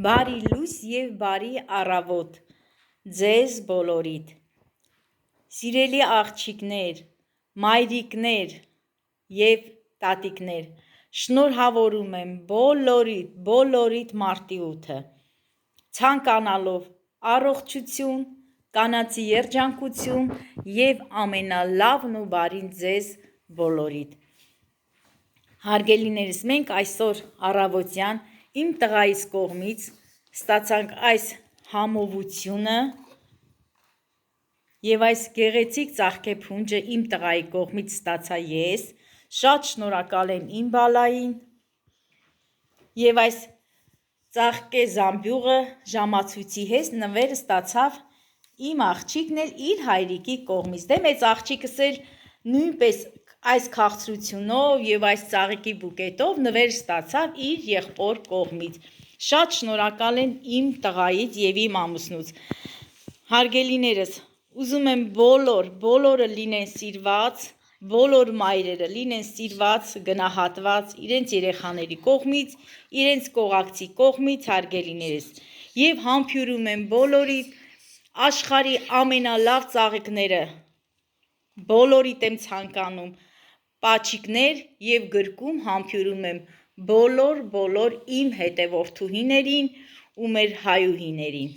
Բարի լույս և բարի առավոտ ձեզ բոլորիդ։ Սիրելի աղջիկներ, մայրիկներ և տատիկներ, շնորհավորում եմ բոլորիդ մարտի 8-ը, ցանկանալով առողջություն, կանացի երջանկություն և ամենալավն ու բարին ձեզ բոլորիդ։ Հարգելիներս, մենք այսօր առավոտյան իմ տղայիս կողմից ստացանք այս համովությունը և այս գեղեցիկ ծաղկեփունջը իմ տղայի կողմից ստացա ես, շատ շնորհակալ եմ իմ բալային և այս ծաղկե զամբյուղը ժամացույցի հետ նվեր ստացավ իմ աղջիկն էլ իր հայրիկի կողմից, դե մեծ աղջիկս էլ նույնպես այս քաղցրությունով և այս ծաղիկի բուկետով նվեր ստացավ իր եղբոր կողմից, շատ շնորհակալ եմ իմ տղայից և իմ ամուսնուց։ Հարգելիներս, ուզում եմ բոլորը լինեն սիրված, բոլոր մայրերը լինեն սիրված, գնահատված իրենց երեխաների կողմից, իրենց կողակցի կողմից, հարգելիներս, և համբուրում եմ բոլորիդ աշխարհի ամենալավ ծաղիկները, բոլորիդ եմ ցանկանում պաչիկներ և գրկում համբուրում եմ բոլոր իմ հետևորդուհիներին ու մեր հայուհիներին։